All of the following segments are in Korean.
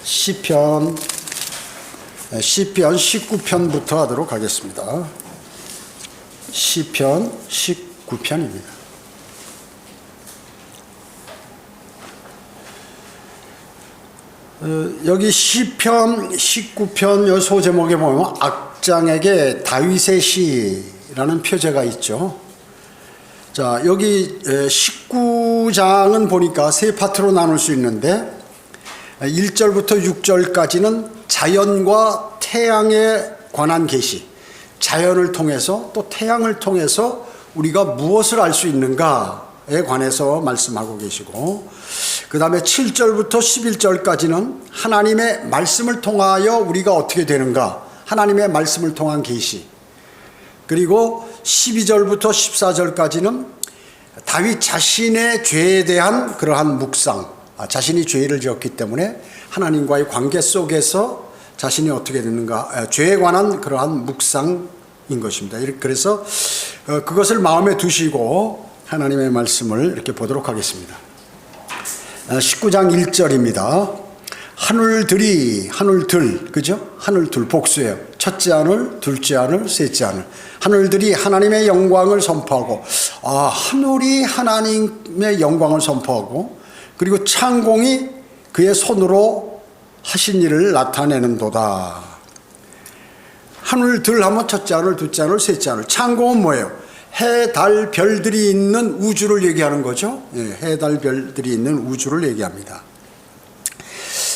시편 19편부터 하도록 하겠습니다. 시편 19편입니다. 여기 시편 19편 소제목에 보면 악장에게 다윗의 시라는 표제가 있죠. 자, 여기 19장은 보니까 세 파트로 나눌 수 있는데 1절부터 6절까지는 자연과 태양에 관한 계시, 자연을 통해서 또 태양을 통해서 우리가 무엇을 알 수 있는가에 관해서 말씀하고 계시고, 그 다음에 7절부터 11절까지는 하나님의 말씀을 통하여 우리가 어떻게 되는가, 하나님의 말씀을 통한 계시, 그리고 12절부터 14절까지는 다윗 자신의 죄에 대한 그러한 묵상, 자신이 죄를 지었기 때문에 하나님과의 관계 속에서 자신이 어떻게 되는가, 죄에 관한 그러한 묵상인 것입니다. 그래서 그것을 마음에 두시고 하나님의 말씀을 이렇게 보도록 하겠습니다. 19장 1절입니다. 하늘들, 그죠? 하늘들 복수예요. 첫째 하늘, 둘째 하늘, 셋째 하늘. 하늘들이 하나님의 영광을 선포하고, 하늘이 하나님의 영광을 선포하고, 그리고 창공이 그의 손으로 하신 일을 나타내는도다. 하늘들 하면 첫째 하늘, 둘째 하늘, 셋째 하늘. 창공은 뭐예요? 해, 달, 별들이 있는 우주를 얘기하는 거죠. 해, 달, 별들이 있는 우주를 얘기합니다.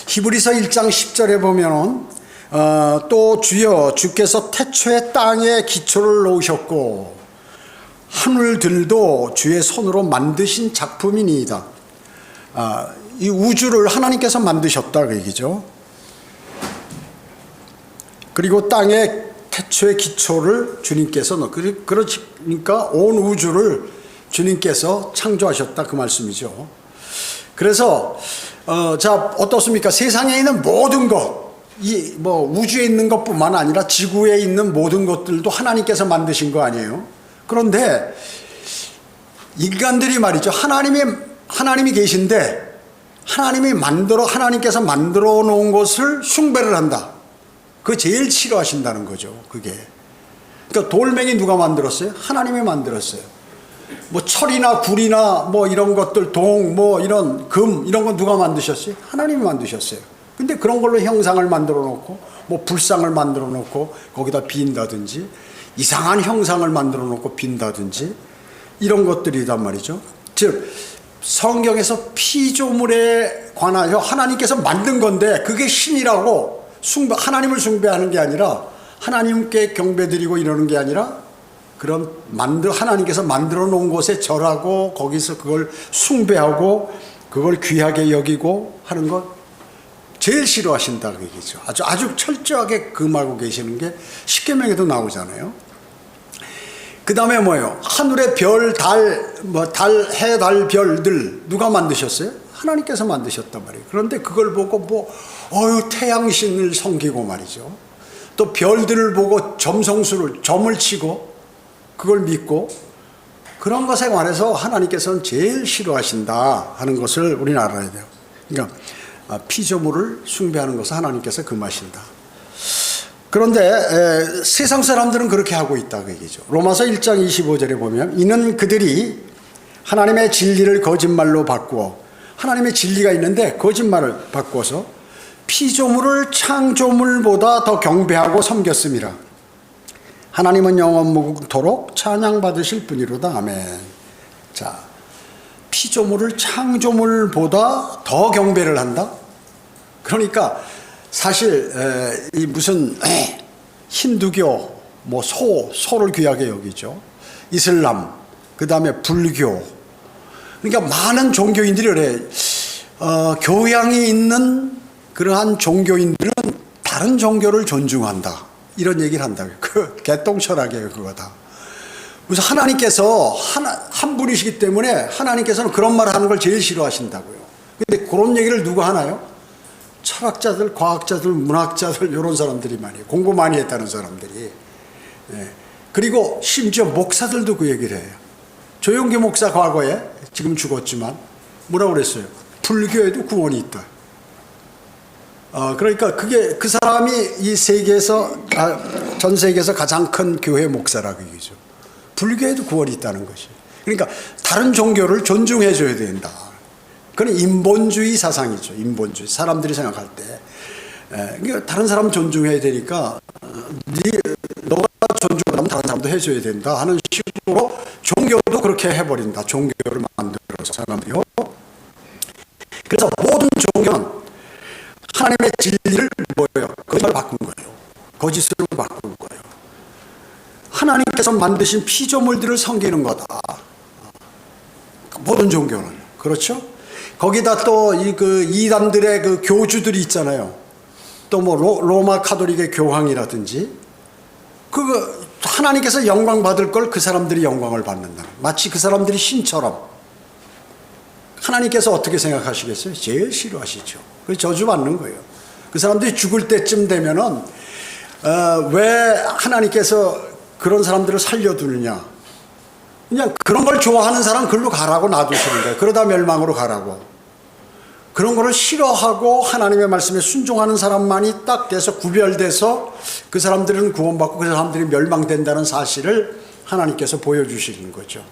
히브리서 1장 10절에 보면은 또 주께서 태초에 땅에 기초를 놓으셨고 하늘들도 주의 손으로 만드신 작품이니이다. 이 우주를 하나님께서 만드셨다 그 얘기죠. 그리고 땅에 태초의 기초를 주님께서 그러니까 온 우주를 주님께서 창조하셨다 그 말씀이죠. 그래서 자, 어떻습니까? 세상에 있는 모든 것, 우주에 있는 것뿐만 아니라 지구에 있는 모든 것들도 하나님께서 만드신 거 아니에요? 그런데 인간들이 말이죠, 하나님이 계신데 하나님께서 만들어 놓은 것을 숭배를 한다. 그거 제일 싫어하신다는 거죠, 그게. 그러니까 돌멩이 누가 만들었어요? 하나님이 만들었어요. 철이나 굴이나 이런 것들, 이런 금, 이런 건 누가 만드셨어요? 하나님이 만드셨어요. 근데 그런 걸로 형상을 만들어 놓고, 불상을 만들어 놓고, 거기다 빈다든지, 이상한 형상을 만들어 놓고 빈다든지, 이런 것들이단 말이죠. 즉, 성경에서 피조물에 관하여 하나님께서 만든 건데, 그게 신이라고 하나님을 숭배하는 게 아니라, 하나님께 경배드리고 이러는 게 아니라, 그런 하나님께서 만들어 놓은 곳에 절하고 거기서 그걸 숭배하고 그걸 귀하게 여기고 하는 것 제일 싫어하신다는 얘기죠. 아주 철저하게 금하고 계시는 게 십계명에도 나오잖아요. 그 다음에 뭐예요? 하늘의 별, 해, 달, 별들 누가 만드셨어요? 하나님께서 만드셨단 말이에요. 그런데 그걸 보고 태양신을 섬기고 말이죠. 또 별들을 보고 점을 치고 그걸 믿고, 그런 것에 관해서 하나님께서는 제일 싫어하신다 하는 것을 우리는 알아야 돼요. 그러니까 피조물을 숭배하는 것을 하나님께서 금하신다. 그런데 세상 사람들은 그렇게 하고 있다 그 얘기죠. 로마서 1장 25절에 보면 이는 그들이 하나님의 진리를 거짓말로 바꾸어, 하나님의 진리가 있는데 거짓말을 바꿔서 피조물을 창조물보다 더 경배하고 섬겼음이라. 하나님은 영원무궁토록 찬양받으실 분이로다. 아멘. 자, 피조물을 창조물보다 더 경배를 한다? 그러니까 사실 이 무슨 힌두교, 소를 귀하게 여기죠. 이슬람, 그 다음에 불교. 그러니까 많은 종교인들이 그래. 교양이 있는 그러한 종교인들은 다른 종교를 존중한다. 이런 얘기를 한다고요. 그 개똥철학이에요, 그거 다. 그래서 하나님께서 한 분이시기 때문에 하나님께서는 그런 말을 하는 걸 제일 싫어하신다고요. 근데 그런 얘기를 누가 하나요? 철학자들, 과학자들, 문학자들, 이런 사람들이 많이 해요. 공부 많이 했다는 사람들이. 그리고 심지어 목사들도 그 얘기를 해요. 조용기 목사 과거에, 지금 죽었지만 뭐라고 그랬어요? 불교에도 구원이 있다. 그러니까 그게 그 사람이 이 세계에서 전 세계에서 가장 큰 교회 목사라고 얘기죠. 불교에도 구원이 있다는 것이. 그러니까 다른 종교를 존중해 줘야 된다. 그건 인본주의 사상이죠. 인본주의. 사람들이 생각할 때 그러니까 다른 사람 존중해야 되니까 너가 존중하면 다른 사람도 해줘야 된다 하는 식으로 종교도 그렇게 해버린다. 종교를 만들어서 사람들이요. 그래서 모든 종교는 하나님의 진리를 뭐예요? 거짓을 바꾼 거예요. 거짓으로 바꾼 거예요. 하나님께서 만드신 피조물들을 섬기는 거다. 모든 종교는. 그렇죠? 거기다 또 그 이단들의 그 교주들이 있잖아요. 또 뭐 로마 카톨릭의 교황이라든지 그 하나님께서 영광 받을 걸 그 사람들이 영광을 받는다. 마치 그 사람들이 신처럼. 하나님께서 어떻게 생각하시겠어요? 제일 싫어하시죠. 그 저주받는 거예요. 그 사람들이 죽을 때쯤 되면은 왜 하나님께서 그런 사람들을 살려두느냐? 그냥 그런 걸 좋아하는 사람 글로 가라고 놔두시는 거예요. 그러다 멸망으로 가라고. 그런 거를 싫어하고 하나님의 말씀에 순종하는 사람만이 딱 돼서 구별돼서 그 사람들은 구원받고 그 사람들이 멸망된다는 사실을 하나님께서 보여주시는 거죠.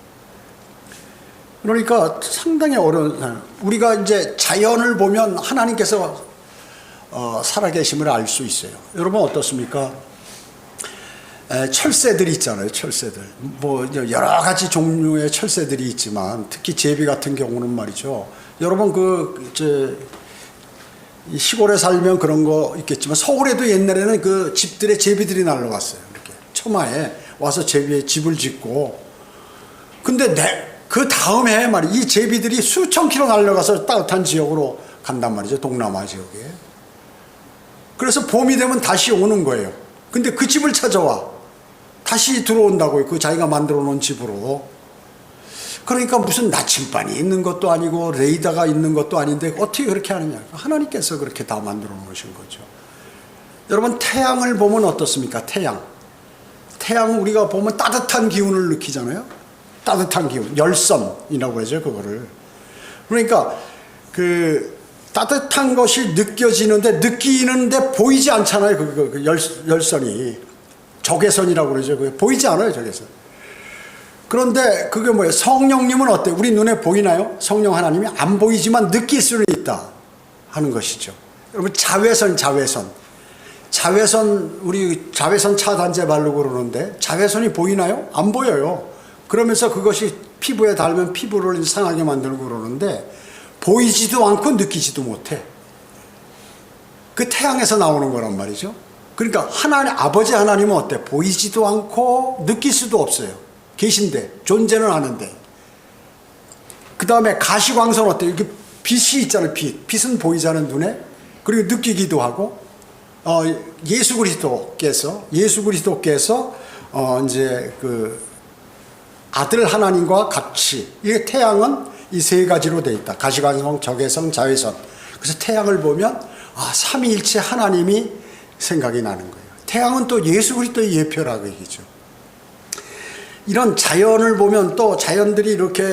그러니까 상당히 어려운, 우리가 이제 자연을 보면 하나님께서 살아계심을 알 수 있어요. 여러분 어떻습니까? 철새들이 있잖아요. 철새들. 뭐 여러 가지 종류의 철새들이 있지만 특히 제비 같은 경우는 말이죠. 여러분 이 시골에 살면 그런 거 있겠지만 서울에도 옛날에는 그 집들에 제비들이 날라왔어요. 이렇게 처마에 와서 제비에 집을 짓고. 근데 그 다음 해에 이 제비들이 수천 킬로 날아가서 따뜻한 지역으로 간단 말이죠. 동남아 지역에. 그래서 봄이 되면 다시 오는 거예요. 근데 그 집을 찾아와. 다시 들어온다고요. 그 자기가 만들어 놓은 집으로. 그러니까 무슨 나침반이 있는 것도 아니고 레이더가 있는 것도 아닌데 어떻게 그렇게 하느냐. 하나님께서 그렇게 다 만들어 놓으신 거죠. 여러분 태양을 보면 어떻습니까? 태양 우리가 보면 따뜻한 기운을 느끼잖아요. 따뜻한 기운, 열선이라고 하죠, 그거를. 그러니까 그 따뜻한 것이 느끼는데 보이지 않잖아요. 그 열선이. 적외선이라고 그러죠. 그게 보이지 않아요, 적외선. 그런데 그게 뭐예요? 성령님은 어때요? 우리 눈에 보이나요? 성령 하나님이 안 보이지만 느낄 수는 있다 하는 것이죠. 여러분 자외선, 우리 자외선 차단제 바르고 그러는데 자외선이 보이나요? 안 보여요. 그러면서 그것이 피부에 닿으면 피부를 상하게 만들고 그러는데 보이지도 않고 느끼지도 못해. 그 태양에서 나오는 거란 말이죠. 그러니까 아버지 하나님은 어때? 보이지도 않고 느낄 수도 없어요. 계신데 존재는 아는데. 그 다음에 가시광선 어때? 이렇게 빛이 있잖아요. 빛은 보이지 않은 눈에. 그리고 느끼기도 하고. 예수 그리스도께서 이제 그 아들 하나님과 같이, 이 태양은 이 세 가지로 되어 있다. 가시광선, 적외선, 자외선. 그래서 태양을 보면 삼위일체 하나님이 생각이 나는 거예요. 태양은 또 예수 그리스도의 예표라고 얘기죠. 이런 자연을 보면 또 자연들이 이렇게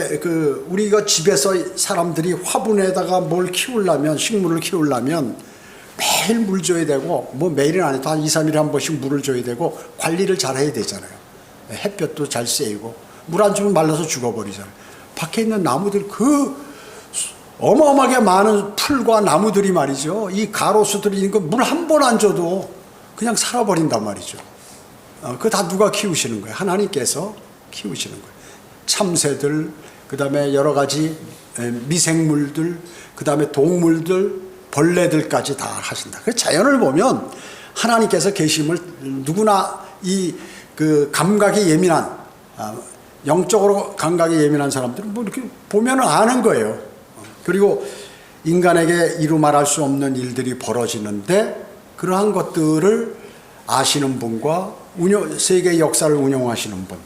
우리가 집에서 사람들이 화분에다가 뭘 키우려면, 식물을 키우려면 매일 물 줘야 되고, 뭐 매일은 안 해도 한 2, 3일에 한 번씩 물을 줘야 되고 관리를 잘 해야 되잖아요. 햇볕도 잘 쐬고 물 안 주면 말라서 죽어버리잖아요. 밖에 있는 나무들 어마어마하게 많은 풀과 나무들이 말이죠. 이 가로수들이 있는 거 물 한 번 안 줘도 그냥 살아버린단 말이죠. 그거 다 누가 키우시는 거예요? 하나님께서 키우시는 거예요. 참새들, 그 다음에 여러 가지 미생물들, 그 다음에 동물들, 벌레들까지 다 하신다. 그 자연을 보면 하나님께서 계심을 누구나 그 감각이 예민한, 영적으로 감각이 예민한 사람들은 뭐 이렇게 보면 아는 거예요. 그리고 인간에게 이루 말할 수 없는 일들이 벌어지는데 그러한 것들을 아시는 분과 세계 역사를 운영하시는 분,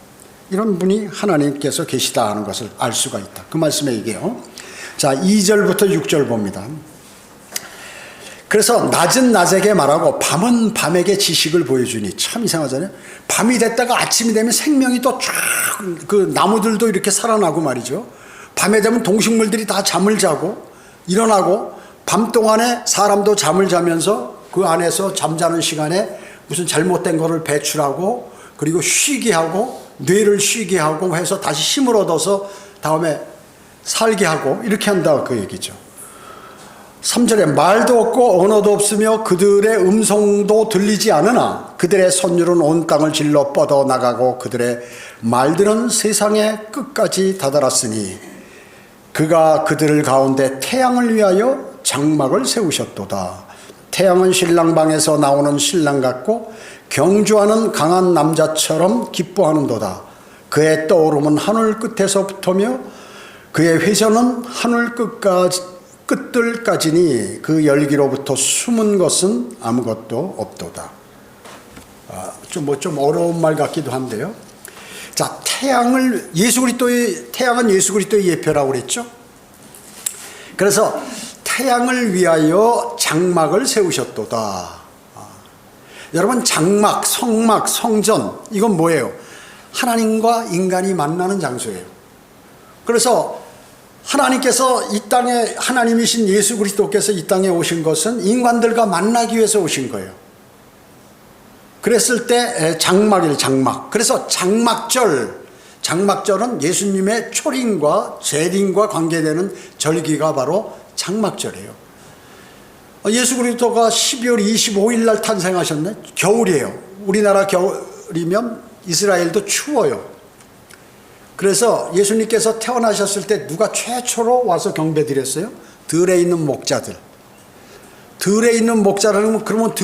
이런 분이 하나님께서 계시다 하는 것을 알 수가 있다. 그 말씀에 얘기해요. 자, 2절부터 6절 봅니다. 그래서 낮은 낮에게 말하고 밤은 밤에게 지식을 보여주니. 참 이상하잖아요. 밤이 됐다가 아침이 되면 생명이 또 쫙, 그 나무들도 이렇게 살아나고 말이죠. 밤에 되면 동식물들이 다 잠을 자고 일어나고 밤 동안에 사람도 잠을 자면서 그 안에서 잠자는 시간에 무슨 잘못된 거를 배출하고 그리고 쉬게 하고 뇌를 쉬게 하고 해서 다시 힘을 얻어서 다음에 살게 하고 이렇게 한다 그 얘기죠. 3절에 말도 없고 언어도 없으며 그들의 음성도 들리지 않으나 그들의 선율은 온 땅을 질러 뻗어나가고 그들의 말들은 세상의 끝까지 다다랐으니 그가 그들 가운데 태양을 위하여 장막을 세우셨도다. 태양은 신랑 방에서 나오는 신랑 같고 경주하는 강한 남자처럼 기뻐하는도다. 그의 떠오름은 하늘 끝에서부터며 그의 회전은 하늘 끝들까지니 그 열기로부터 숨은 것은 아무것도 없도다. 좀 어려운 말 같기도 한데요. 자, 태양은 예수 그리스도의 예표라고 그랬죠. 그래서 태양을 위하여 장막을 세우셨도다. 여러분, 장막, 성막, 성전 이건 뭐예요? 하나님과 인간이 만나는 장소예요. 그래서 하나님께서 이 땅에 하나님이신 예수 그리스도께서 이 땅에 오신 것은 인간들과 만나기 위해서 오신 거예요. 그랬을 때 장막이에요. 장막. 그래서 장막절은 예수님의 초림과 재림과 관계되는 절기가 바로 장막절이에요. 예수 그리스도가 12월 25일 날 탄생하셨네. 겨울이에요. 우리나라 겨울이면 이스라엘도 추워요. 그래서 예수님께서 태어나셨을 때 누가 최초로 와서 경배드렸어요? 들에 있는 목자들. 들에 있는 목자라는 그러면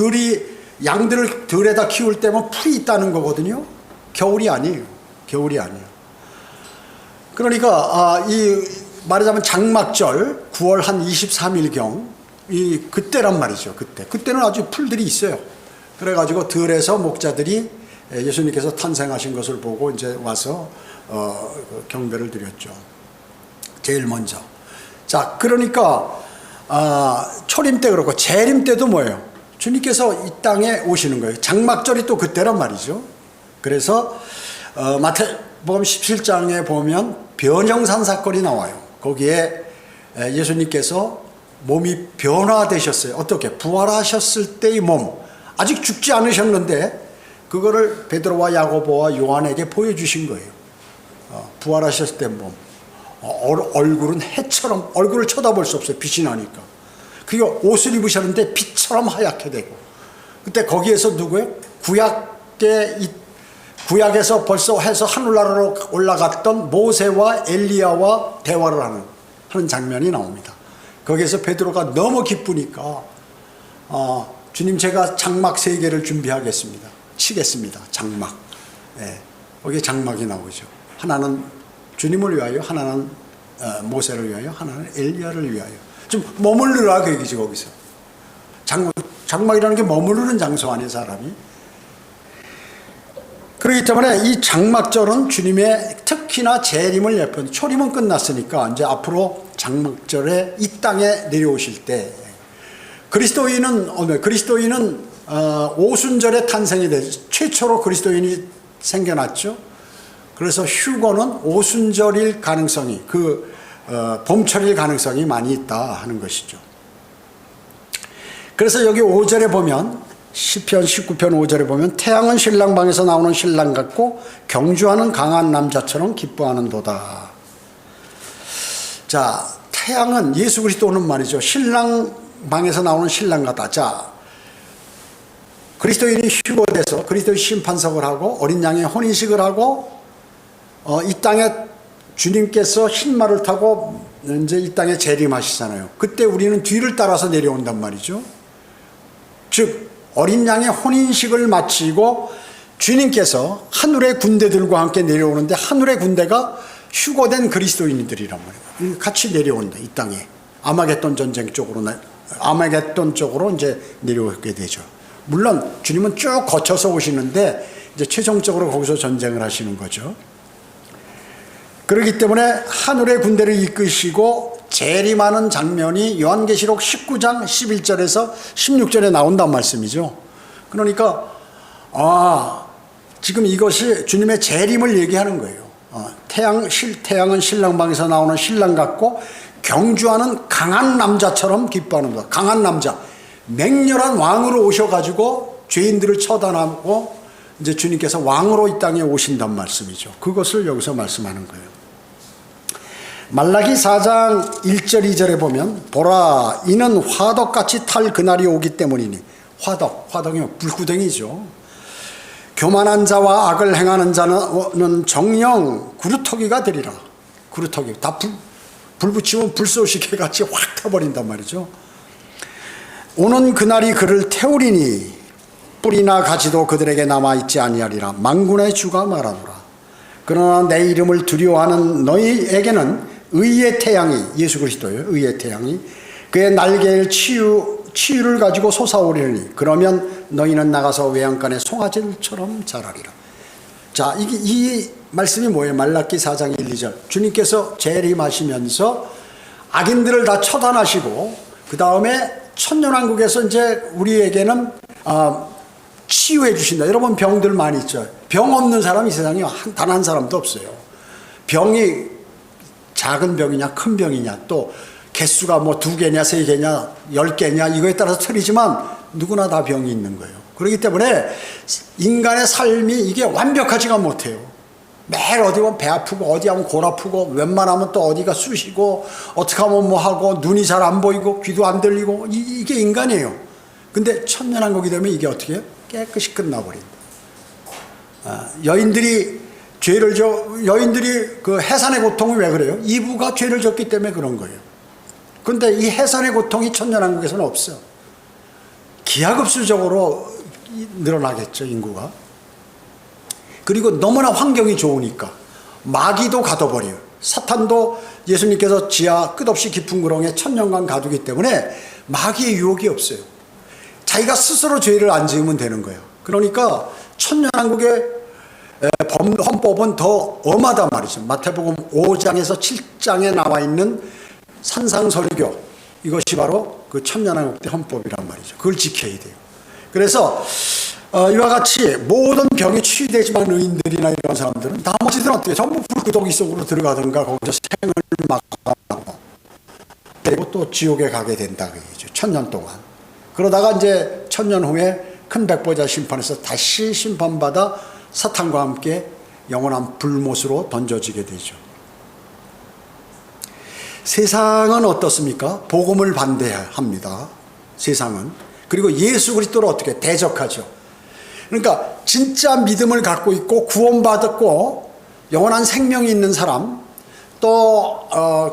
양들을 들에다 키울 때면 풀이 있다는 거거든요. 겨울이 아니에요. 그러니까 말하자면 장막절 9월 한 23일경 그때란 말이죠. 그때는 아주 풀들이 있어요. 그래가지고 들에서 목자들이 예수님께서 탄생하신 것을 보고 이제 와서 경배를 드렸죠. 제일 먼저. 자, 그러니까 초림 때 그렇고 재림 때도 뭐예요? 주님께서 이 땅에 오시는 거예요. 장막절이 또 그때란 말이죠. 그래서 마태복음 17장에 보면 변형산 사건이 나와요. 거기에 예수님께서 몸이 변화되셨어요. 어떻게? 부활하셨을 때의 몸. 아직 죽지 않으셨는데 그거를 베드로와 야고보와 요한에게 보여주신 거예요. 부활하셨을 때 몸. 얼굴은 해처럼, 얼굴을 쳐다볼 수 없어요. 빛이 나니까. 그리고 옷을 입으셨는데 빛처럼 하얗게 되고. 그때 거기에서 누구예요? 구약에서 벌써 해서 하늘나라로 올라갔던 모세와 엘리야와 대화를 하는 장면이 나옵니다. 거기에서 베드로가 너무 기쁘니까 주님, 제가 장막 3개를 준비하겠습니다. 치겠습니다. 장막. 거기에 장막이 나오죠. 하나는 주님을 위하여, 하나는 모세를 위하여, 하나는 엘리야를 위하여. 좀 머무르라 그 얘기죠. 거기서 장막이라는 게 머무르는 장소 아니에요, 사람이. 그렇기 때문에 이 장막절은 주님의 특히나 재림을 예표하는, 초림은 끝났으니까 이제 앞으로 장막절에 이 땅에 내려오실 때 그리스도인은 오순절에 탄생이 되죠. 최초로 그리스도인이 생겨났죠. 그래서 휴거는 오순절일 가능성이, 봄철일 가능성이 많이 있다 하는 것이죠. 그래서 여기 5절에 보면, 시편 19편 5절에 보면 태양은 신랑 방에서 나오는 신랑 같고 경주하는 강한 남자처럼 기뻐하는도다. 자, 태양은 예수 그리스도는 말이죠. 신랑 방에서 나오는 신랑 같다. 자, 그리스도인이 휴거돼서 그리스도의 심판석을 하고 어린 양의 혼인식을 하고 이 땅에 주님께서 흰말을 타고 이제 이 땅에 재림하시잖아요. 그때 우리는 뒤를 따라서 내려온단 말이죠. 즉 어린 양의 혼인식을 마치고 주님께서 하늘의 군대들과 함께 내려오는데 하늘의 군대가 휴거된 그리스도인들이란 말이에요. 같이 내려온다, 이 땅에. 아마겟돈 전쟁 쪽으로, 아마겟돈 쪽으로 이제 내려오게 되죠. 물론 주님은 쭉 거쳐서 오시는데 이제 최종적으로 거기서 전쟁을 하시는 거죠. 그렇기 때문에 하늘의 군대를 이끄시고 재림하는 장면이 요한계시록 19장 11절에서 16절에 나온단 말씀이죠. 그러니까 지금 이것이 주님의 재림을 얘기하는 거예요. 태양은 신랑방에서 나오는 신랑 같고 경주하는 강한 남자처럼 기뻐하는 것. 강한 남자. 맹렬한 왕으로 오셔가지고 죄인들을 처단하고 이제 주님께서 왕으로 이 땅에 오신단 말씀이죠. 그것을 여기서 말씀하는 거예요. 말라기 4장 1절 2절에 보면 보라 이는 화덕같이 탈 그날이 오기 때문이니 화덕이 불구덩이죠. 교만한 자와 악을 행하는 자는 정령 구루터기가 되리라. 구루터기 다 불 붙이면 불쏘시개 같이 확 타버린단 말이죠. 오는 그날이 그를 태우리니 뿌리나 가지도 그들에게 남아있지 아니하리라. 만군의 주가 말하노라. 그러나 내 이름을 두려워하는 너희에게는 의의 태양이, 예수 그리스도예요. 의의 태양이 그의 날개를 치유를 가지고 솟아오리니 그러면 너희는 나가서 외양간의 송아지들처럼 자라리라. 자, 이 말씀이 뭐예요? 말라기 4장 1, 2절. 주님께서 재림하시면서 악인들을 다 처단하시고 그 다음에 천년왕국에서 이제 우리에게는 치유해 주신다. 여러분 병들 많이 있죠. 병 없는 사람이 이 세상에 단 한 사람도 없어요. 병이 작은 병이냐 큰 병이냐 또 개수가 뭐 2개냐 3개냐 10개냐 이거에 따라서 틀리지만 누구나 다 병이 있는 거예요. 그렇기 때문에 인간의 삶이 이게 완벽하지가 못해요. 매일 어디 보면 배 아프고 어디 하면 골 아프고 웬만하면 또 어디가 쑤시고 어떻게 하면 뭐 하고 눈이 잘 안 보이고 귀도 안 들리고 이게 인간이에요. 근데 천년왕국이 되면 이게 어떻게 해요? 깨끗이 끝나버린다. 여인들이 그 해산의 고통이 왜 그래요? 이브가 죄를 졌기 때문에 그런 거예요. 근데 이 해산의 고통이 천년왕국에서는 없어. 기하급수적으로 늘어나겠죠, 인구가. 그리고 너무나 환경이 좋으니까 마귀도 가둬버려요. 사탄도 예수님께서 지하 끝없이 깊은 구렁에 천년간 가두기 때문에 마귀의 유혹이 없어요. 자기가 스스로 죄를 안 지으면 되는 거예요. 그러니까 천년왕국의 헌법은 더 엄하단 말이죠. 마태복음 5장에서 7장에 나와 있는 산상설교, 이것이 바로 그 천년왕국 때 헌법이란 말이죠. 그걸 지켜야 돼요. 그래서 이와 같이 모든 병이 치유되지만 의인들이나 이런 사람들은 나머지들은 어떻게 전부 불구덩이 속으로 들어가든가 거기서 생을 막아가고 그리고 또 지옥에 가게 된다 그 얘기죠. 천년 동안. 그러다가 이제 천년 후에 큰 백보자 심판에서 다시 심판받아 사탄과 함께 영원한 불못으로 던져지게 되죠. 세상은 어떻습니까? 복음을 반대합니다. 세상은. 그리고 예수 그리스도를 어떻게 대적하죠. 그러니까 진짜 믿음을 갖고 있고 구원받았고 영원한 생명이 있는 사람, 또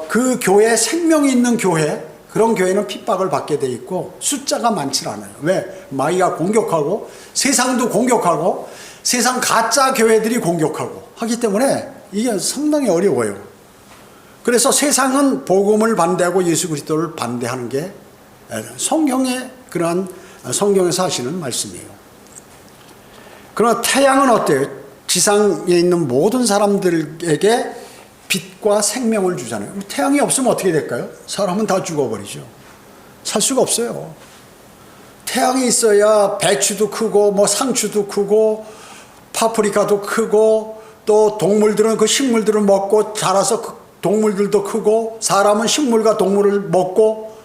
그 교회, 생명이 있는 교회, 그런 교회는 핍박을 받게 돼 있고 숫자가 많지 않아요. 왜? 마귀가 공격하고 세상도 공격하고 세상 가짜 교회들이 공격하고 하기 때문에 이게 상당히 어려워요. 그래서 세상은 복음을 반대하고 예수 그리스도를 반대하는 게 성경의 그러한 성경에서 하시는 말씀이에요. 그러나 태양은 어때요? 지상에 있는 모든 사람들에게 빛과 생명을 주잖아요. 태양이 없으면 어떻게 될까요? 사람은 다 죽어버리죠. 살 수가 없어요. 태양이 있어야 배추도 크고 뭐 상추도 크고 파프리카도 크고 또 동물들은 그 식물들을 먹고 자라서 그 동물들도 크고 사람은 식물과 동물을 먹고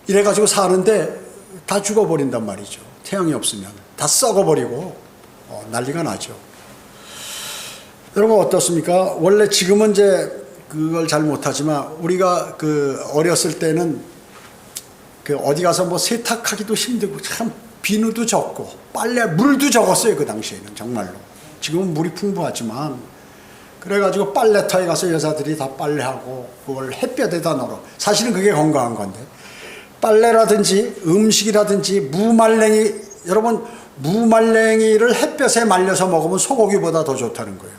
이래가지고 사는데 다 죽어버린단 말이죠. 태양이 없으면 다 썩어버리고 난리가 나죠. 여러분 어떻습니까? 원래 지금은 이제 그걸 잘 못하지만 우리가 그 어렸을 때는 그 어디 가서 뭐 세탁하기도 힘들고 참 비누도 적고 물도 적었어요. 그 당시에는 정말로. 지금은 물이 풍부하지만 그래가지고 빨래터에 가서 여자들이 다 빨래하고 그걸 햇볕에다 널어. 사실은 그게 건강한 건데 빨래라든지 음식이라든지 무말랭이, 여러분 무말랭이를 햇볕에 말려서 먹으면 소고기보다 더 좋다는 거예요.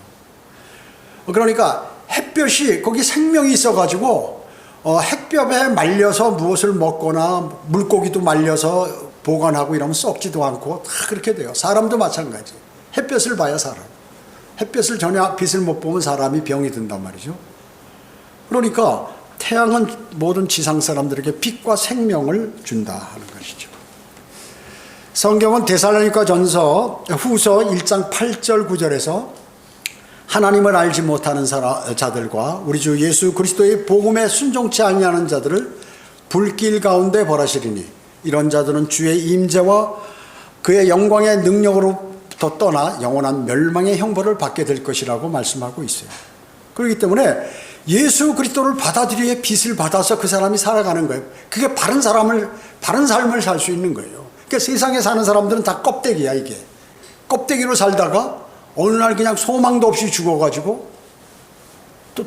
그러니까 햇볕이 거기 생명이 있어가지고 햇볕에 말려서 무엇을 먹거나 물고기도 말려서 보관하고 이러면 썩지도 않고 다 그렇게 돼요. 사람도 마찬가지. 햇볕을 봐야 살아. het볕을 전혀 빛을 못 보면 사람이 병이 든단 말이죠. 그러니까 태양은 모든 지상 사람들에게 빛과 생명을 준다 하는 것이죠. 성경은 데살로니가 전서 후서 1장 8절 9절에서 하나님을 알지 못하는 자들과 우리 주 예수 그리스도의 복음에 순종치 아니하는 자들을 불길 가운데 벌하시리니 이런 자들은 주의 임재와 그의 영광의 능력으로부터 떠나 영원한 멸망의 형벌을 받게 될 것이라고 말씀하고 있어요. 그렇기 때문에 예수 그리스도를 받아들여야 빛을 받아서 그 사람이 살아가는 거예요. 그게 바른 삶을 살 수 있는 거예요. 그러니까 세상에 사는 사람들은 다 껍데기야, 이게. 껍데기로 살다가 어느 날 그냥 소망도 없이 죽어가지고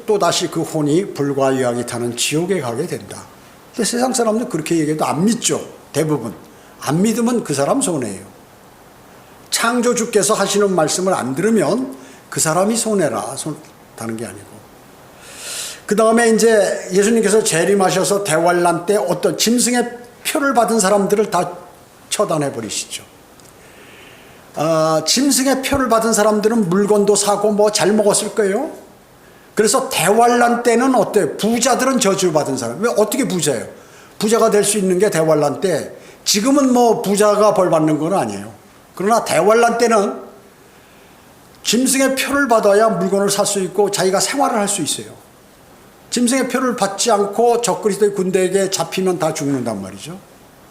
또 다시 그 혼이 불과 유황이 타는 지옥에 가게 된다. 근데 세상 사람들 그렇게 얘기해도 안 믿죠. 대부분. 안 믿으면 그 사람 손해예요. 창조주께서 하시는 말씀을 안 들으면 그 사람이 손해라. 다른 게 아니고. 그 다음에 이제 예수님께서 재림하셔서 대환란 때 어떤 짐승의 표를 받은 사람들을 다 처단해 버리시죠. 짐승의 표를 받은 사람들은 물건도 사고 뭐 잘 먹었을 거예요. 그래서 대환란 때는 어때요? 부자들은 저주받은 사람. 왜 어떻게 부자예요? 부자가 될 수 있는 게 대환란 때. 지금은 뭐 부자가 벌 받는 건 아니에요. 그러나 대환란 때는 짐승의 표를 받아야 물건을 살 수 있고 자기가 생활을 할 수 있어요. 짐승의 표를 받지 않고 적그리스도의 군대에게 잡히면 다 죽는단 말이죠.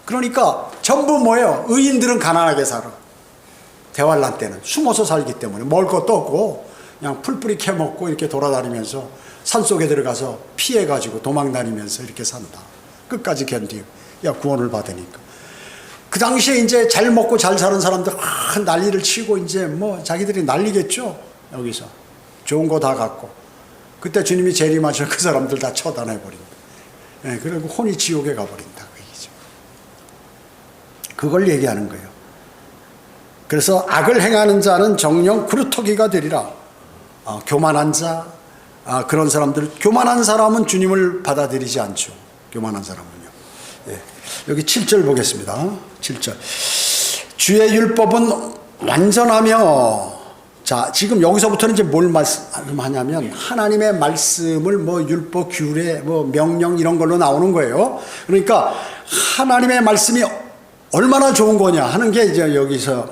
그러니까 전부 뭐예요? 의인들은 가난하게 살아. 대환란 때는 숨어서 살기 때문에 먹을 것도 없고 그냥 풀뿌리 캐먹고 이렇게 돌아다니면서 산속에 들어가서 피해가지고 도망다니면서 이렇게 산다. 끝까지 견디고 야 구원을 받으니까. 그 당시에 이제 잘 먹고 잘 사는 사람들 난리를 치고 이제 뭐 자기들이 난리겠죠. 여기서 좋은 거 다 갖고 그때 주님이 재림하셔서 그 사람들 다 처단해 버린다. 예, 그리고 혼이 지옥에 가버린다 그 얘기죠. 그걸 얘기하는 거예요. 그래서 악을 행하는 자는 정령 구루터기가 되리라. 교만한 자, 그런 사람들, 교만한 사람은 주님을 받아들이지 않죠. 교만한 사람은요. 예. 여기 7절 보겠습니다. 7절. 주의 율법은 완전하며, 자, 지금 여기서부터는 이제 뭘 말씀하냐면, 하나님의 말씀을 뭐 율법, 규례, 뭐 명령 이런 걸로 나오는 거예요. 그러니까 하나님의 말씀이 얼마나 좋은 거냐 하는 게 이제 여기서,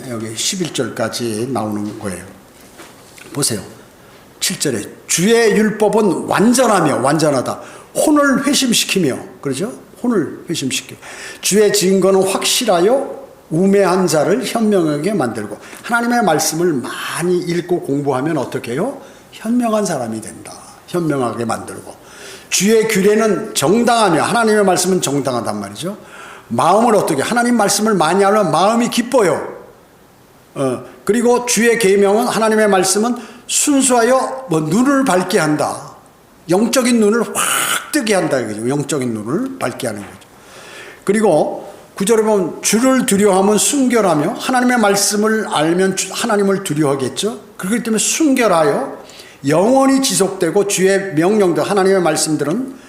여기 11절까지 나오는 거예요. 보세요. 7절에 주의 율법은 완전하며, 완전하다. 혼을 회심시키며, 그러죠? 혼을 회심시켜. 주의 증거는 확실하여 우매한 자를 현명하게 만들고. 하나님의 말씀을 많이 읽고 공부하면 어떻게 해요? 현명한 사람이 된다. 현명하게 만들고. 주의 규례는 정당하며, 하나님의 말씀은 정당하단 말이죠. 마음을 어떻게, 하나님 말씀을 많이 하면 마음이 기뻐요. 그리고 주의 계명은, 하나님의 말씀은 순수하여 뭐 눈을 밝게 한다. 영적인 눈을 확 뜨게 한다. 이거죠. 영적인 눈을 밝게 하는 거죠. 그리고 9절에 보면 주를 두려워하면 순결하며, 하나님의 말씀을 알면 하나님을 두려워하겠죠. 그렇기 때문에 순결하여 영원히 지속되고, 주의 명령들, 하나님의 말씀들은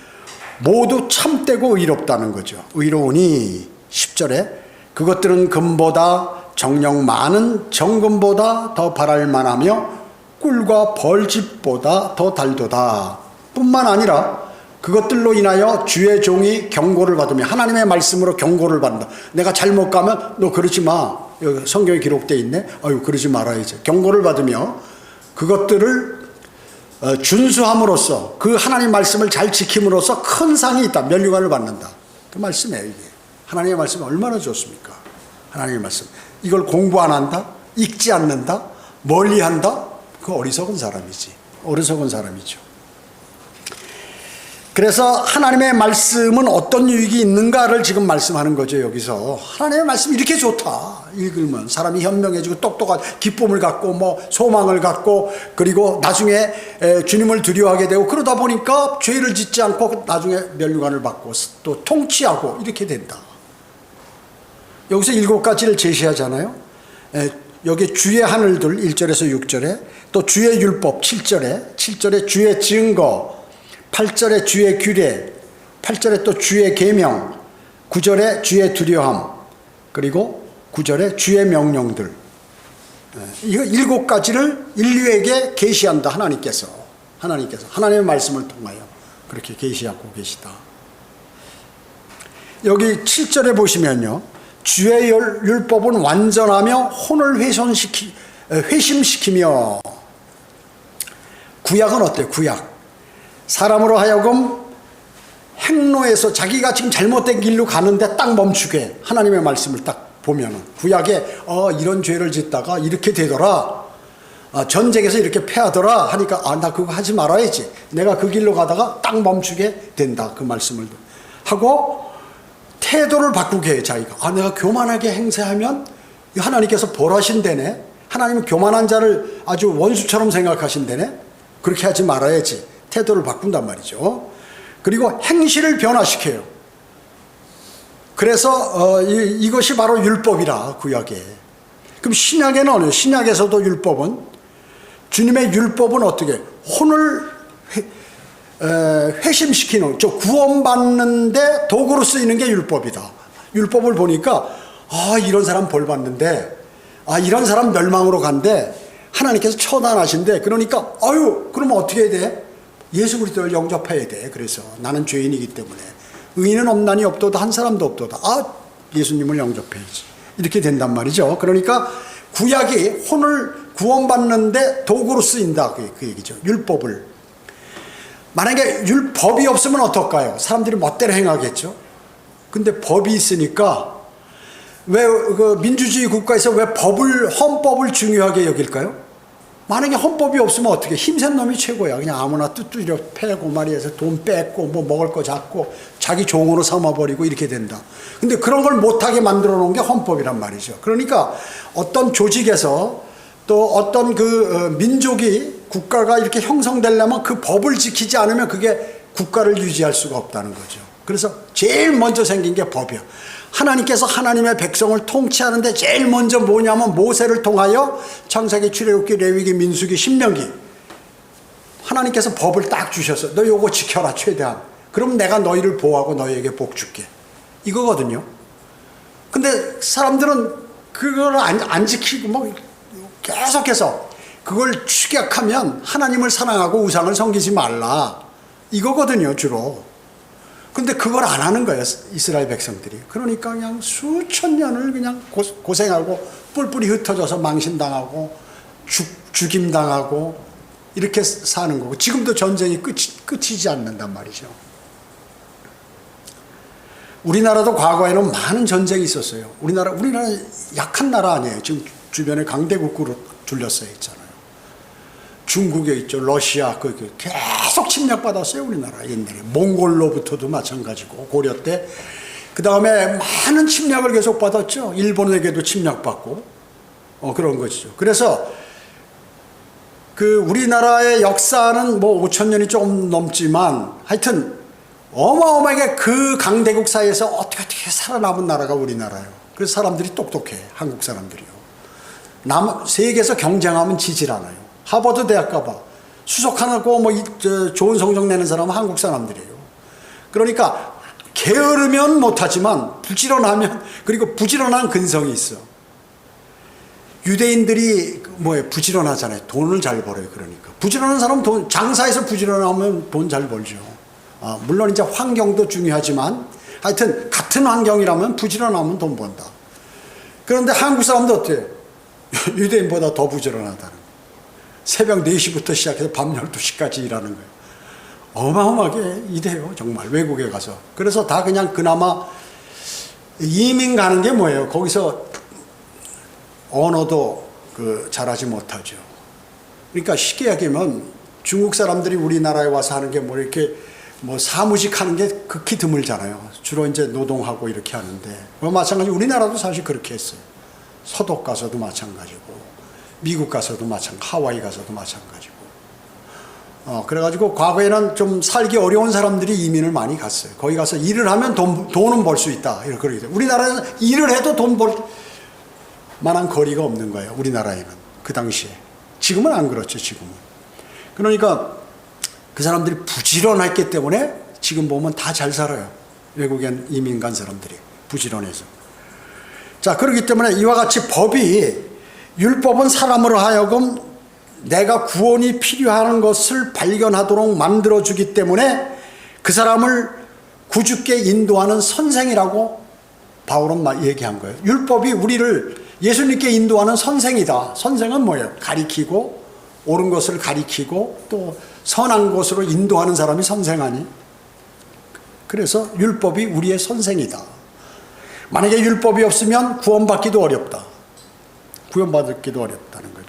모두 참되고 의롭다는 거죠. 의로우니 10절에 그것들은 금보다 정령 많은 정금보다 더 바랄 만하며 꿀과 벌집보다 더 달도다. 뿐만 아니라 그것들로 인하여 주의 종이 경고를 받으며, 하나님의 말씀으로 경고를 받는다. 내가 잘못 가면 너 그러지 마. 여기 성경에 기록되어 있네. 아유 그러지 말아야지. 경고를 받으며 그것들을 준수함으로써, 그 하나님 말씀을 잘 지킴으로써 큰 상이 있다. 면류관을 받는다. 그 말씀이에요. 이게 하나님의 말씀이 얼마나 좋습니까? 하나님의 말씀. 이걸 공부 안 한다, 읽지 않는다, 멀리한다. 그 어리석은 사람이지. 어리석은 사람이죠. 그래서 하나님의 말씀은 어떤 유익이 있는가를 지금 말씀하는 거죠. 여기서 하나님의 말씀이 이렇게 좋다. 읽으면 사람이 현명해지고 똑똑한 기쁨을 갖고 뭐 소망을 갖고, 그리고 나중에 주님을 두려워하게 되고, 그러다 보니까 죄를 짓지 않고 나중에 면류관을 받고 또 통치하고 이렇게 된다. 여기서 7가지를 제시하잖아요. 여기 주의 하늘들 1절에서 6절에, 또 주의 율법 7절에 주의 증거, 8절에 주의 규례, 8절에 또 주의 계명, 9절에 주의 두려움, 그리고 9절에 주의 명령들. 이거 7가지를 인류에게 계시한다. 하나님께서 하나님의 말씀을 통하여 그렇게 계시하고 계시다. 여기 7절에 보시면요, 주의 율법은 완전하며 혼을 회심시키며, 구약은 어때요? 구약. 사람으로 하여금 행로에서 자기가 지금 잘못된 길로 가는데 딱 멈추게 하나님의 말씀을 딱 보면은 구약에 이런 죄를 짓다가 이렇게 되더라. 전쟁에서 이렇게 패하더라 하니까 나 그거 하지 말아야지. 내가 그 길로 가다가 딱 멈추게 된다. 그 말씀을 하고 태도를 바꾸게 해 자기가. 내가 교만하게 행세하면 하나님께서 벌하신다네. 하나님은 교만한 자를 아주 원수처럼 생각하신다네. 그렇게 하지 말아야지. 태도를 바꾼단 말이죠. 그리고 행실을 변화시켜요. 그래서 이것이 바로 율법이라 구약에. 그럼 신약에는 어느? 신약에서도 율법은 주님의 율법은 어떻게 혼을 회심시키는 구원받는데 도구로 쓰이는 게 율법이다. 율법을 보니까 이런 사람 벌 받는데 이런 사람 멸망으로 간대. 하나님께서 처단하신대. 그러니까 그러면 어떻게 해야 돼? 예수 그리스도를 영접해야 돼. 그래서 나는 죄인이기 때문에 의인은 없나니 없도다 한 사람도 없도다. 예수님을 영접해야지. 이렇게 된단 말이죠. 그러니까 구약이 혼을 구원받는데 도구로 쓰인다. 그 얘기죠. 율법을. 만약에 율법이 없으면 어떨까요? 사람들이 멋대로 행하겠죠. 근데 법이 있으니까 왜 그 민주주의 국가에서 왜 헌법을 중요하게 여길까요? 만약에 헌법이 없으면 어떻게 힘센 놈이 최고야. 그냥 아무나 뚜뚜려 패고 말이해서 돈 뺏고 뭐 먹을 거 잡고 자기 종으로 삼아버리고 이렇게 된다. 근데 그런 걸 못하게 만들어 놓은 게 헌법이란 말이죠. 그러니까 어떤 조직에서 또 어떤 민족이 국가가 이렇게 형성되려면 그 법을 지키지 않으면 그게 국가를 유지할 수가 없다는 거죠. 그래서 제일 먼저 생긴 게 법이야. 하나님께서 하나님의 백성을 통치하는데 제일 먼저 뭐냐면 모세를 통하여 창세기, 출애굽기, 레위기, 민수기, 신명기 하나님께서 법을 딱 주셔서 너 요거 지켜라 최대한. 그럼 내가 너희를 보호하고 너희에게 복 줄게. 이거거든요. 근데 사람들은 그걸 안 지키고 뭐 계속해서 그걸 축약하면 하나님을 사랑하고 우상을 섬기지 말라. 이거거든요 주로. 근데 그걸 안 하는 거예요 이스라엘 백성들이. 그러니까 그냥 수천 년을 그냥 고생하고 뿔뿔이 흩어져서 망신당하고 죽임당하고 이렇게 사는 거고 지금도 전쟁이 끝이지 않는단 말이죠. 우리나라도 과거에는 많은 전쟁이 있었어요. 우리나라 약한 나라 아니에요. 지금 주변에 강대국으로 둘러싸여 있잖아요. 중국에 있죠. 러시아 계속 침략받았어요. 우리나라 옛날에. 몽골로부터도 마찬가지고 고려 때. 그 다음에 많은 침략을 계속 받았죠. 일본에게도 침략받고 그런 것이죠. 그래서 우리나라의 역사는 뭐 5천 년이 조금 넘지만 하여튼 어마어마하게 그 강대국 사이에서 어떻게 살아남은 나라가 우리나라예요. 그래서 사람들이 똑똑해. 한국 사람들이요. 세계에서 경쟁하면 지질 않아요. 하버드 대학 가봐. 수석하고 좋은 성적 내는 사람은 한국 사람들이에요. 그러니까 게으르면 못하지만 부지런하면 그리고 부지런한 근성이 있어. 유대인들이 부지런하잖아요. 돈을 잘 벌어요. 그러니까 부지런한 사람은 장사에서 부지런하면 돈 잘 벌죠. 물론 이제 환경도 중요하지만 하여튼 같은 환경이라면 부지런하면 돈 번다. 그런데 한국 사람도 어때요? 유대인보다 더 부지런하다는 거예요. 새벽 4시부터 시작해서 밤 12시까지 일하는 거예요. 어마어마하게 일해요. 정말 외국에 가서. 그래서 다 그냥 그나마 이민 가는 게 뭐예요? 거기서 언어도 잘하지 못하죠. 그러니까 쉽게 얘기하면 중국 사람들이 우리나라에 와서 하는 게 이렇게 사무직 하는 게 극히 드물잖아요. 주로 이제 노동하고 이렇게 하는데. 마찬가지로 우리나라도 사실 그렇게 했어요. 서독 가서도 마찬가지고, 미국 가서도 하와이 가서도 마찬가지고. 그래가지고 과거에는 좀 살기 어려운 사람들이 이민을 많이 갔어요. 거기 가서 일을 하면 돈은 벌 수 있다. 이렇게. 우리나라에는 일을 해도 돈 벌 만한 거리가 없는 거예요. 우리나라에는. 그 당시에. 지금은 안 그렇죠. 지금은. 그러니까 그 사람들이 부지런했기 때문에 지금 보면 다 잘 살아요. 외국엔 이민 간 사람들이. 부지런해서. 자, 그렇기 때문에 이와 같이 율법은 사람으로 하여금 내가 구원이 필요한 것을 발견하도록 만들어주기 때문에 그 사람을 구주께 인도하는 선생이라고 바울은 얘기한 거예요. 율법이 우리를 예수님께 인도하는 선생이다. 선생은 뭐예요? 가리키고 옳은 것을 가리키고 또 선한 것으로 인도하는 사람이 선생 아니? 그래서 율법이 우리의 선생이다. 만약에 율법이 없으면 구원받기도 어렵다. 구원받기도 어렵다는 거죠.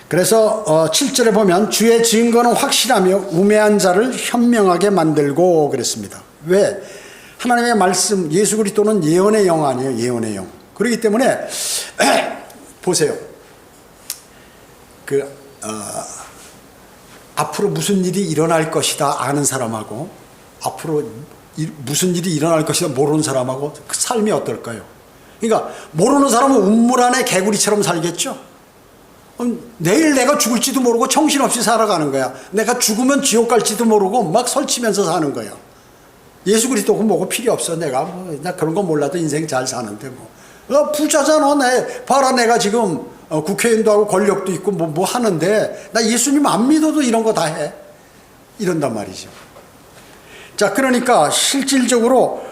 그래서 7절에 보면 주의 증거는 확실하며 우매한 자를 현명하게 만들고 그랬습니다. 왜? 하나님의 말씀, 예수 그리스도는 예언의 영 아니에요. 예언의 영. 그렇기 때문에 보세요. 앞으로 무슨 일이 일어날 것이다 아는 사람하고 앞으로 무슨 일이 일어날 것이다 모르는 사람하고 그 삶이 어떨까요? 그러니까 모르는 사람은 우물 안에 개구리처럼 살겠죠. 내일 내가 죽을지도 모르고 정신없이 살아가는 거야. 내가 죽으면 지옥 갈지도 모르고 막 설치면서 사는 거야. 예수 그리스도가 뭐고 필요 없어. 나 그런 거 몰라도 인생 잘 사는데 뭐. 부자잖아. 봐라 내가 지금 국회의원도 하고 권력도 있고 뭐 하는데 나 예수님 안 믿어도 이런 거 다 해. 이런단 말이죠. 자, 그러니까 실질적으로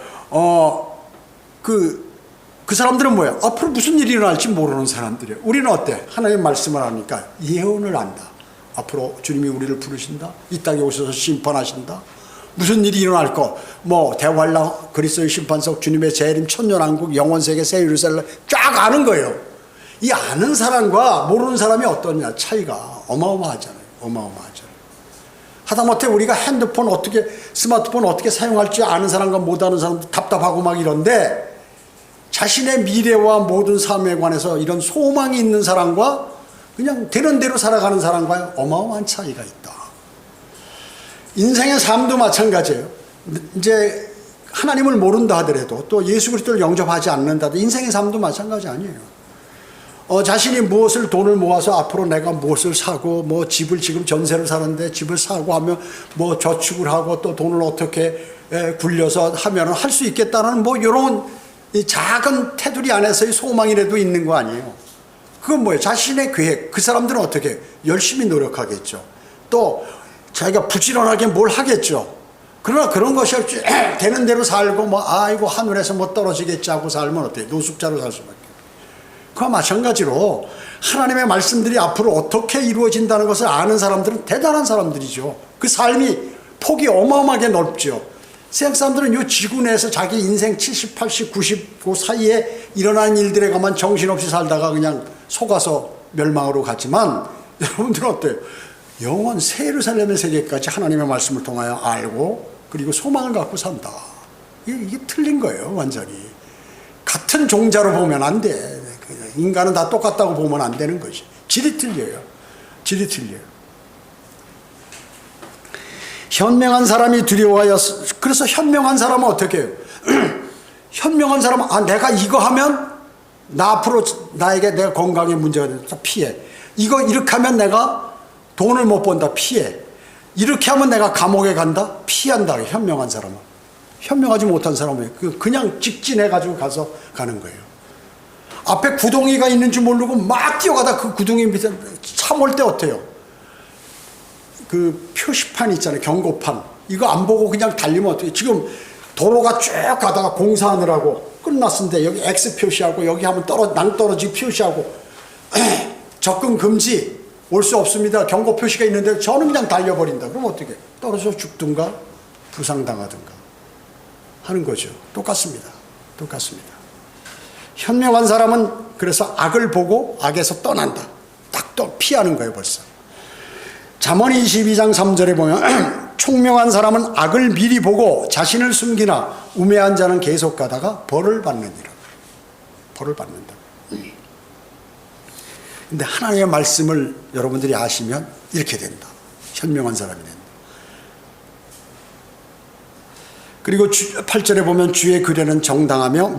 그 사람들은 뭐예요? 앞으로 무슨 일이 일어날지 모르는 사람들이에요. 우리는 어때? 하나님의 말씀을 하니까 예언을 안다. 앞으로 주님이 우리를 부르신다. 이 땅에 오셔서 심판하신다. 무슨 일이 일어날 거, 대환란, 그리스도의 심판석, 주님의 재림, 천년왕국, 영원세계, 새 예루살렘 쫙 아는 거예요. 이 아는 사람과 모르는 사람이 어떠냐 차이가 어마어마하잖아요. 어마어마하잖아요. 하다못해 우리가 스마트폰 어떻게 사용할지 아는 사람과 못 아는 사람도 답답하고 막 이런데 자신의 미래와 모든 삶에 관해서 이런 소망이 있는 사람과 그냥 되는 대로 살아가는 사람과 어마어마한 차이가 있다. 인생의 삶도 마찬가지예요. 이제 하나님을 모른다 하더라도 또 예수 그리스도를 영접하지 않는다 하더라도 인생의 삶도 마찬가지 아니에요. 자신이 무엇을 돈을 모아서 앞으로 내가 무엇을 사고 집을 지금 전세를 사는데 집을 사고 하면 저축을 하고 또 돈을 어떻게 굴려서 하면 할 수 있겠다는 이런 이 작은 테두리 안에서의 소망이라도 있는 거 아니에요. 그건 뭐예요? 자신의 계획. 그 사람들은 어떻게 열심히 노력하겠죠. 또 자기가 부지런하게 뭘 하겠죠. 그러나 그런 것이 없이 되는 대로 살고 아이고 하늘에서 떨어지겠지 하고 살면 어때요? 노숙자로 살 수밖에. 그와 마찬가지로 하나님의 말씀들이 앞으로 어떻게 이루어진다는 것을 아는 사람들은 대단한 사람들이죠. 그 삶이 폭이 어마어마하게 넓죠. 세상 사람들은 이 지구 내에서 자기 인생 70, 80, 90 그 사이에 일어나는 일들에 가만 정신없이 살다가 그냥 속아서 멸망으로 갔지만 여러분들은 어때요? 영원 새 예루살렘의 세계까지 하나님의 말씀을 통하여 알고 그리고 소망을 갖고 산다. 이게 틀린 거예요. 완전히. 같은 종자로 보면 안 돼. 인간은 다 똑같다고 보면 안 되는 것이. 질이 틀려요. 질이 틀려요. 현명한 사람이 두려워하여, 그래서 현명한 사람은 어떻게 해요? 현명한 사람은 내가 이거 하면 앞으로 나에게 내가 건강에 문제가 된다. 피해. 이렇게 하면 내가 돈을 못 번다. 피해. 이렇게 하면 내가 감옥에 간다. 피한다. 현명한 사람은. 현명하지 못한 사람은 그냥 직진해가지고 가는 거예요. 앞에 구덩이가 있는지 모르고 막 뛰어가다 그 구덩이 밑에 차 몰 때 어때요? 그 표시판 있잖아요. 경고판. 이거 안 보고 그냥 달리면 어떻게? 지금 도로가 쭉 가다가 공사하느라고 끝났는데 여기 X 표시하고 여기 하면 낭떠러지 표시하고 접근 금지 올 수 없습니다. 경고 표시가 있는데 저는 그냥 달려버린다. 그럼 어떻게? 떨어져 죽든가 부상당하든가 하는 거죠. 똑같습니다. 똑같습니다. 현명한 사람은 그래서 악을 보고 악에서 떠난다. 딱 피하는 거예요. 벌써. 잠언 22장 3절에 보면 총명한 사람은 악을 미리 보고 자신을 숨기나 우매한 자는 계속 가다가 벌을 받느니라. 벌을 받는다. 근데 하나님의 말씀을 여러분들이 아시면 이렇게 된다. 현명한 사람이 된다. 그리고 8절에 보면 주의 규례는 정당하며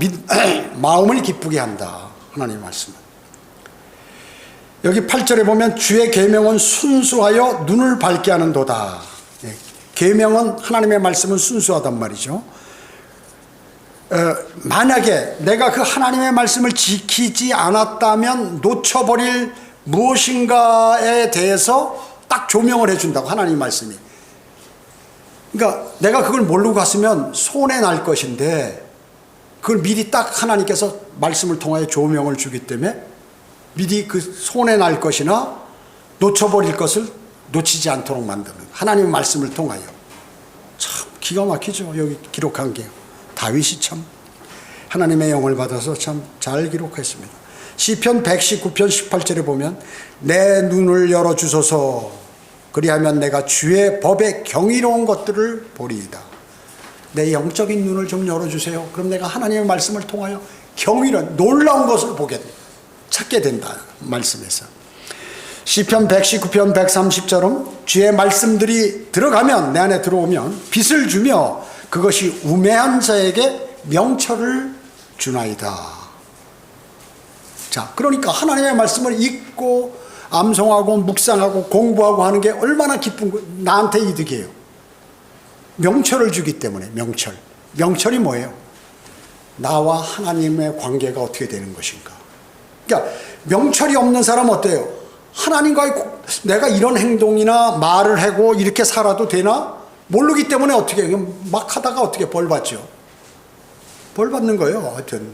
마음을 기쁘게 한다. 하나님의 말씀은. 여기 8절에 보면 주의 계명은 순수하여 눈을 밝게 하는 도다. 계명은 하나님의 말씀은 순수하단 말이죠. 만약에 내가 그 하나님의 말씀을 지키지 않았다면 놓쳐버릴 무엇인가에 대해서 딱 조명을 해준다고 하나님의 말씀이. 그러니까 내가 그걸 모르고 갔으면 손해 날 것인데 그걸 미리 딱 하나님께서 말씀을 통하여 조명을 주기 때문에 미리 그 손해 날 것이나 놓쳐버릴 것을 놓치지 않도록 만드는 하나님의 말씀을 통하여. 참 기가 막히죠. 여기 기록한 게. 다윗이 참 하나님의 영을 받아서 참 잘 기록했습니다. 시편 119편 18절에 보면 내 눈을 열어주소서 그리하면 내가 주의 법에 경이로운 것들을 보리이다. 내 영적인 눈을 좀 열어주세요. 그럼 내가 하나님의 말씀을 통하여 경이로운 놀라운 것을 찾게 된다. 말씀에서. 시편 119편 130절은 주의 말씀들이 들어가면 내 안에 들어오면 빛을 주며 그것이 우매한 자에게 명철을 주나이다. 자, 그러니까 하나님의 말씀을 읽고 암송하고 묵상하고 공부하고 하는 게 얼마나 기쁜 거, 나한테 이득이에요. 명철을 주기 때문에. 명철이 뭐예요? 나와 하나님의 관계가 어떻게 되는 것인가. 그러니까 명철이 없는 사람은 어때요? 하나님과의 내가 이런 행동이나 말을 하고 이렇게 살아도 되나? 모르기 때문에 어떻게 해요? 막 하다가 어떻게 벌 받죠? 벌 받는 거예요. 하여튼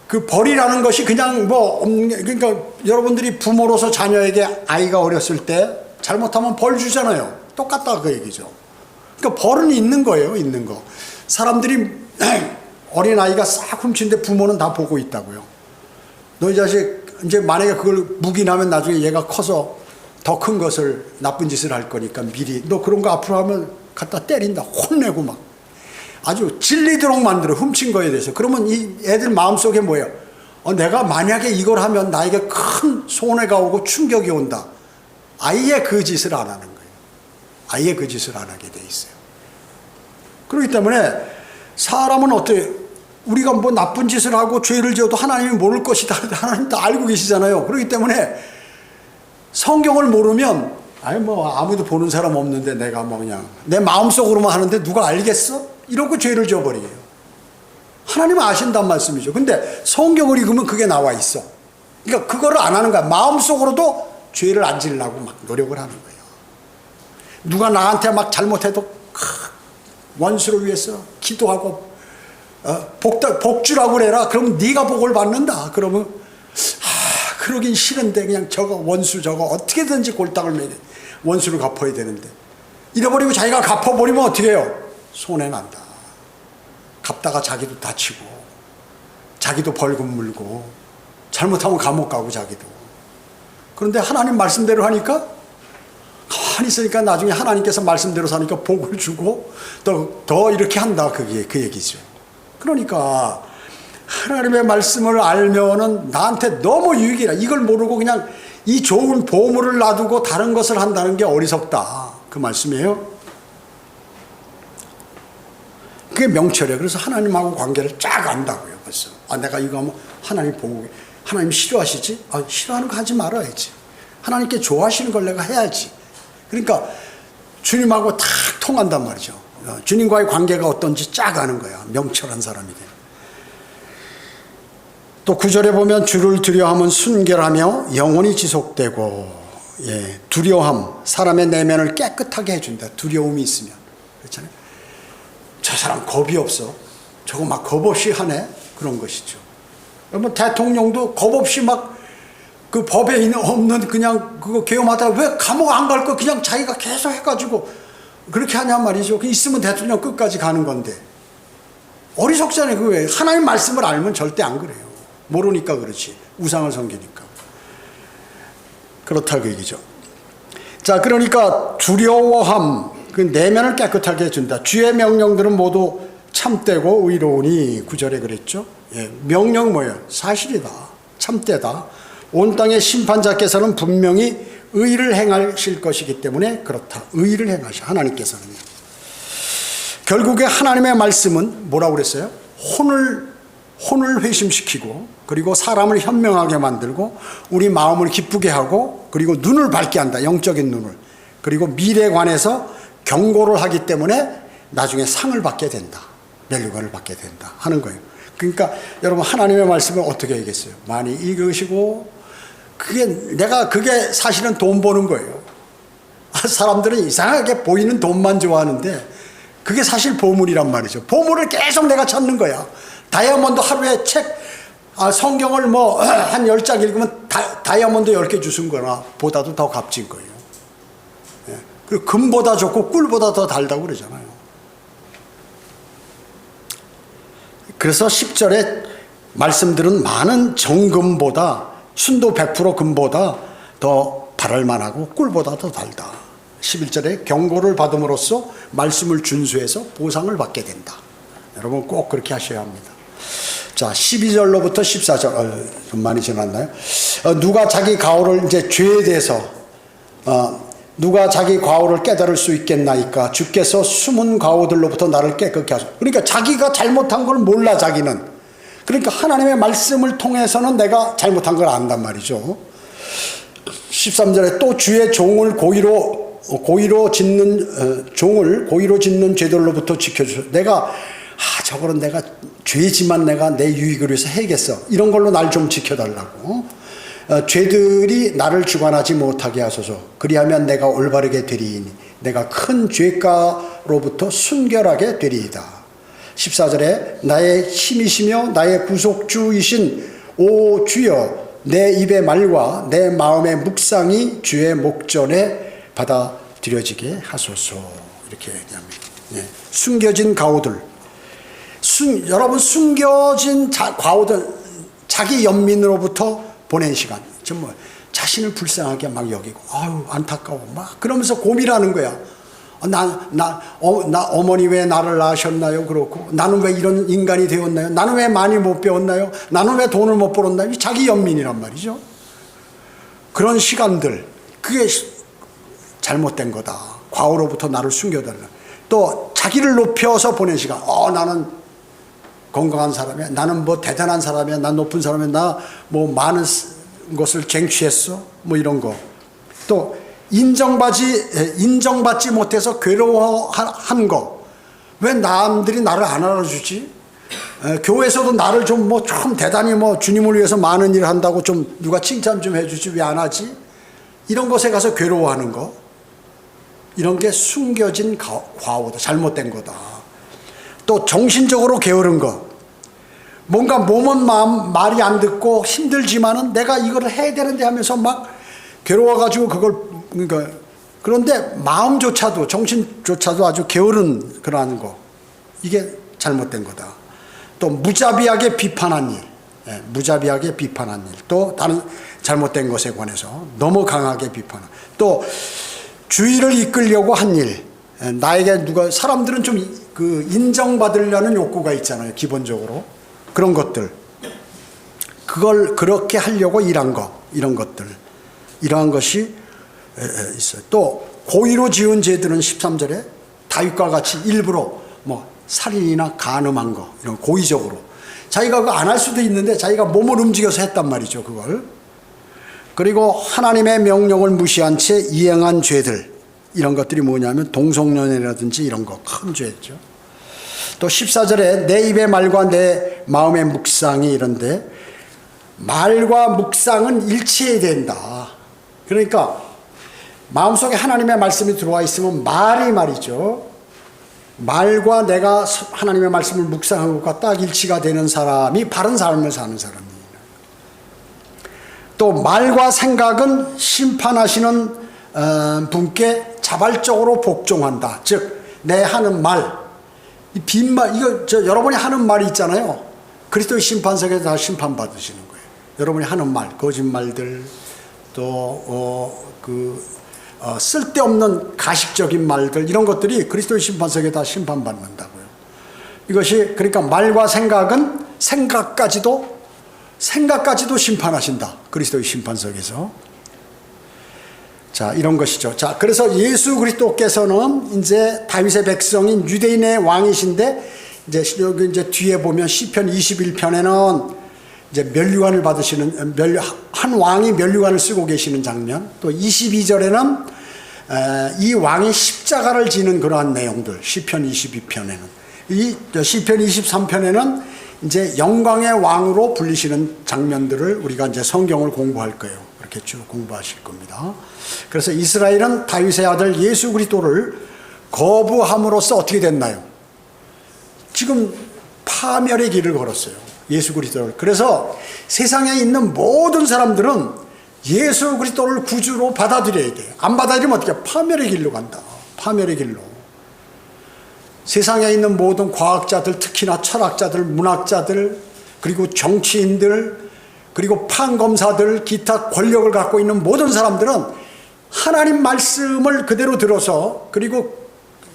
그 벌이라는 것이 그냥 그러니까 여러분들이 부모로서 자녀에게 아이가 어렸을 때 잘못하면 벌 주잖아요. 똑같다 그 얘기죠. 그러니까 벌은 있는 거예요. 있는 거. 사람들이 어린아이가 싹 훔친데 부모는 다 보고 있다고요. 너희 자식 이제 만약에 그걸 묵인하면 나중에 얘가 커서 더 큰 것을 나쁜 짓을 할 거니까 미리 너 그런 거 앞으로 하면 갖다 때린다. 혼내고 막 아주 질리도록 만들어. 훔친 거에 대해서. 그러면 이 애들 마음속에 뭐예요? 내가 만약에 이걸 하면 나에게 큰 손해가 오고 충격이 온다. 아예 그 짓을 안 하는 거예요. 아예 그 짓을 안 하게 돼 있어요. 그렇기 때문에 사람은 어때요? 우리가 뭐 나쁜 짓을 하고 죄를 지어도 하나님이 모를 것이다. 하나님 다 알고 계시잖아요. 그렇기 때문에 성경을 모르면 아무도 보는 사람 없는데 내가 그냥 내 마음속으로만 하는데 누가 알겠어? 이러고 죄를 지어버려요. 하나님은 아신단 말씀이죠. 근데 성경을 읽으면 그게 나와 있어. 그러니까 그거를 안 하는 거야. 마음속으로도 죄를 안 지으려고 막 노력을 하는 거예요. 누가 나한테 막 잘못해도 원수를 위해서 기도하고 복주라고 그래라. 그러면 네가 복을 받는다. 그러면 그러긴 싫은데 그냥 저거 원수 저거 어떻게든지 골당을 매게 원수를 갚아야 되는데 잃어버리고 자기가 갚아버리면 어떻게 해요? 손해난다. 갚다가 자기도 다치고 자기도 벌금 물고 잘못하면 감옥 가고 자기도. 그런데 하나님 말씀대로 하니까 가만히 있으니까 나중에 하나님께서 말씀대로 사니까 복을 주고 더 이렇게 한다. 그게 그 얘기죠. 그러니까 하나님의 말씀을 알면은 나한테 너무 유익이라. 이걸 모르고 그냥 이 좋은 보물을 놔두고 다른 것을 한다는 게 어리석다. 그 말씀이에요. 그게 명철이에요. 그래서 하나님하고 관계를 쫙 안다고요. 벌써. 내가 이거 하면 하나님 보고 하나님 싫어하시지? 싫어하는 거 하지 말아야지. 하나님께 좋아하시는 걸 내가 해야지. 그러니까 주님하고 탁 통한단 말이죠. 주님과의 관계가 어떤지 쫙 아는 거야. 명철한 사람이 돼. 또 9절에 보면 주를 두려워함은 순결하며 영원히 지속되고, 두려워함, 사람의 내면을 깨끗하게 해준다. 두려움이 있으면. 그렇잖아요. 저 사람 겁이 없어. 저거 막 겁 없이 하네. 그런 것이죠. 여러분, 대통령도 겁 없이 막 그 법에 없는 그냥 그거 계엄하다가 왜 감옥 안 갈 거 그냥 자기가 계속 해가지고 그렇게 하냔 말이죠. 그 있으면 대통령 끝까지 가는 건데. 어리석잖아요. 그 왜 하나님 말씀을 알면 절대 안 그래요. 모르니까 그렇지. 우상을 섬기니까. 그렇다 그 얘기죠. 자, 그러니까 두려워함, 그 내면을 깨끗하게 해준다. 주의 명령들은 모두 참되고 의로우니 9절에 그랬죠. 명령 뭐예요? 사실이다. 참되다. 온 땅의 심판자께서는 분명히 의를 행하실 것이기 때문에 그렇다. 의를 행하셔. 하나님께서는. 결국에 하나님의 말씀은 뭐라고 그랬어요? 혼을 회심시키고, 그리고 사람을 현명하게 만들고, 우리 마음을 기쁘게 하고, 그리고 눈을 밝게 한다. 영적인 눈을. 그리고 미래에 관해서 경고를 하기 때문에 나중에 상을 받게 된다. 멸류관을 받게 된다 하는 거예요. 그러니까 여러분, 하나님의 말씀을 어떻게 하겠어요? 많이 읽으시고, 그게 사실은 돈 버는 거예요. 사람들은 이상하게 보이는 돈만 좋아하는데 그게 사실 보물이란 말이죠. 보물을 계속 내가 찾는 거야. 다이아몬드 하루에 성경을 한 10장 읽으면 다이아몬드 10개 주신 거나 보다도 더 값진 거예요. 예. 그리고 금보다 좋고 꿀보다 더 달다고 그러잖아요. 그래서 10절에 말씀들은 많은 정금보다 순도 100% 금보다 더 바랄 만하고 꿀보다 더 달다. 11절에 경고를 받음으로써 말씀을 준수해서 보상을 받게 된다. 여러분 꼭 그렇게 하셔야 합니다. 자, 12절로부터 14절, 좀 많이 지났나요? 누가 자기 과오를 이제 죄에 대해서 누가 자기 과오를 깨달을 수 있겠나이까? 주께서 숨은 과오들로부터 나를 깨끗게 하소서. 그러니까 자기가 잘못한 걸 몰라, 자기는. 그러니까 하나님의 말씀을 통해서는 내가 잘못한 걸 안단 말이죠. 13절에 또 주의 종을 고의로 짓는 죄들로부터 지켜주소서. 내가 저거는 내가 죄지만 내가 내 유익을 위해서 해야겠어. 이런 걸로 날 좀 지켜달라고. 죄들이 나를 주관하지 못하게 하소서. 그리하면 내가 올바르게 되리이니 내가 큰 죄가로부터 순결하게 되리이다. 14절에 나의 힘이시며 나의 구속주이신 오 주여 내 입의 말과 내 마음의 묵상이 주의 목전에 받아들여지게 하소서. 이렇게 얘기합니다. 네. 숨겨진 과오들, 여러분 숨겨진 과오들, 자기 연민으로부터 보낸 시간, 정말 자신을 불쌍하게 막 여기고 아유 안타까워 막 그러면서 고민하는 거야. 어머니 왜 나를 낳으셨나요? 그렇고 나는 왜 이런 인간이 되었나요? 나는 왜 많이 못 배웠나요? 나는 왜 돈을 못 벌었나요? 자기 연민이란 말이죠. 그런 시간들, 그게 잘못된 거다. 과오로부터 나를 숨겨달라. 또 자기를 높여서 보낸 시간. 나는 건강한 사람이야. 나는 뭐 대단한 사람이야. 난 높은 사람이야. 나 뭐 많은 것을 쟁취했어. 뭐 이런 거. 또 인정받지 못해서 괴로워한 거. 왜 남들이 나를 안 알아주지? 교회에서도 나를 좀 대단히 주님을 위해서 많은 일을 한다고 좀 누가 칭찬 좀 해주지 왜 안 하지? 이런 것에 가서 괴로워하는 거. 이런 게 숨겨진 과오다. 잘못된 거다. 또 정신적으로 게으른 거. 뭔가 몸은 말이 안 듣고 힘들지만은 내가 이거를 해야 되는데 하면서 막 괴로워가지고 그런데 마음조차도 정신조차도 아주 게으른 그러한 거. 이게 잘못된 거다. 또 무자비하게 비판한 일. 무자비하게 비판한 일. 또 다른 잘못된 것에 관해서 너무 강하게 비판한. 또 주의를 이끌려고 한 일. 나에게 사람들은 좀 인정받으려는 욕구가 있잖아요. 기본적으로. 그런 것들. 그걸 그렇게 하려고 일한 거. 이런 것들. 이러한 것이 있어요. 또 고의로 지은 죄들은 13절에 다윗과 같이 일부러 살인이나 간음한 거. 이런 고의적으로. 자기가 그거 안 할 수도 있는데 자기가 몸을 움직여서 했단 말이죠. 그걸. 그리고 하나님의 명령을 무시한 채 이행한 죄들. 이런 것들이 뭐냐면 동성연애라든지 이런 거 큰 죄죠. 또 14절에 내 입의 말과 내 마음의 묵상이 이런데 말과 묵상은 일치해야 된다. 그러니까 마음속에 하나님의 말씀이 들어와 있으면 말이죠. 말과 내가 하나님의 말씀을 묵상한 것과 딱 일치가 되는 사람이 바른 삶을 사는 사람이에요. 또 말과 생각은 심판하시는 분께 자발적으로 복종한다. 즉 내 하는 말, 이 빈말, 여러분이 하는 말이 있잖아요. 그리스도의 심판석에 다 심판받으시는 거예요. 여러분이 하는 말, 거짓말들, 또 쓸데없는 가식적인 말들, 이런 것들이 그리스도의 심판석에 다 심판받는다고요. 이것이 그러니까 말과 생각은 생각까지도 심판하신다. 그리스도의 심판석에서. 자, 이런 것이죠. 자, 그래서 예수 그리스도께서는 이제 다윗의 백성인 유대인의 왕이신데 여기 뒤에 보면 시편 21편에는 이제 면류관을 받으시는 한 왕이 면류관을 쓰고 계시는 장면, 또 22절에는 이 왕이 십자가를 지는 그러한 내용들, 시편 22편에는, 이 시편 23편에는 이제 영광의 왕으로 불리시는 장면들을 우리가 이제 성경을 공부할 거예요. 그렇게 쭉 공부하실 겁니다. 그래서 이스라엘은 다윗의 아들 예수 그리스도를 거부함으로써 어떻게 됐나요? 지금 파멸의 길을 걸었어요. 예수 그리스도를. 그래서 세상에 있는 모든 사람들은 예수 그리스도를 구주로 받아들여야 돼. 안 받아들이면 어떻게? 파멸의 길로 간다. 파멸의 길로. 세상에 있는 모든 과학자들, 특히나 철학자들, 문학자들, 그리고 정치인들, 그리고 판검사들, 기타 권력을 갖고 있는 모든 사람들은 하나님 말씀을 그대로 들어서, 그리고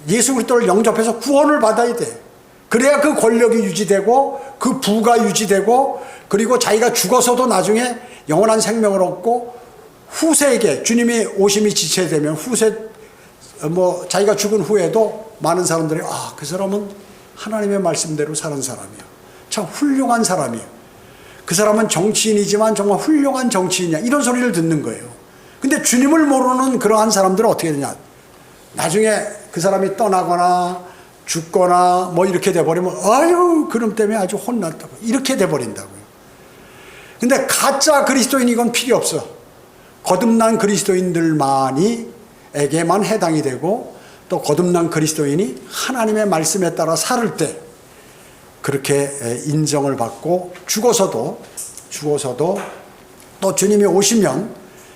예수 그리스도를 영접해서 구원을 받아야 돼. 그래야 그 권력이 유지되고 그 부가 유지되고, 그리고 자기가 죽어서도 나중에 영원한 생명을 얻고, 후세에게 주님이 오심이 지체되면 자기가 죽은 후에도 많은 사람들이 그 사람은 하나님의 말씀대로 사는 사람이야. 참 훌륭한 사람이야. 그 사람은 정치인이지만 정말 훌륭한 정치인이야. 이런 소리를 듣는 거예요. 근데 주님을 모르는 그러한 사람들은 어떻게 되냐? 나중에 그 사람이 떠나거나 죽거나 이렇게 돼버리면 아유 그놈 때문에 아주 혼났다고 이렇게 돼버린다고요. 근데 가짜 그리스도인 이건 필요 없어. 거듭난 그리스도인들만이에게만 해당이 되고, 또 거듭난 그리스도인이 하나님의 말씀에 따라 살을 때 그렇게 인정을 받고, 죽어서도 또 주님이 오시면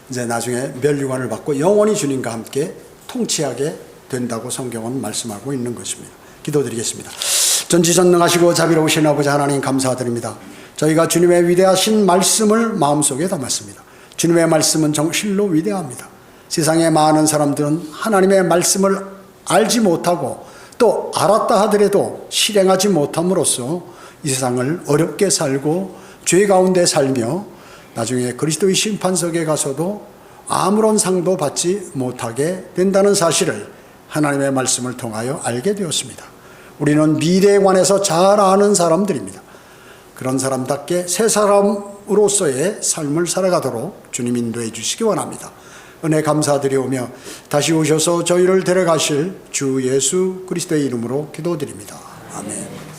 이제 나중에 멸류관을 받고 영원히 주님과 함께 통치하게 된다고 성경은 말씀하고 있는 것입니다. 기도드리겠습니다. 전지전능하시고 자비로우신 아버지 하나님 감사드립니다. 저희가 주님의 위대하신 말씀을 마음속에 담았습니다. 주님의 말씀은 정실로 위대합니다. 세상의 많은 사람들은 하나님의 말씀을 알지 못하고 또 알았다 하더라도 실행하지 못함으로써 이 세상을 어렵게 살고 죄 가운데 살며 나중에 그리스도의 심판석에 가서도 아무런 상도 받지 못하게 된다는 사실을 하나님의 말씀을 통하여 알게 되었습니다. 우리는 미래에 관해서 잘 아는 사람들입니다. 그런 사람답게 새 사람으로서의 삶을 살아가도록 주님 인도해 주시기 원합니다. 은혜 감사드리오며 다시 오셔서 저희를 데려가실 주 예수 그리스도의 이름으로 기도드립니다. 아멘.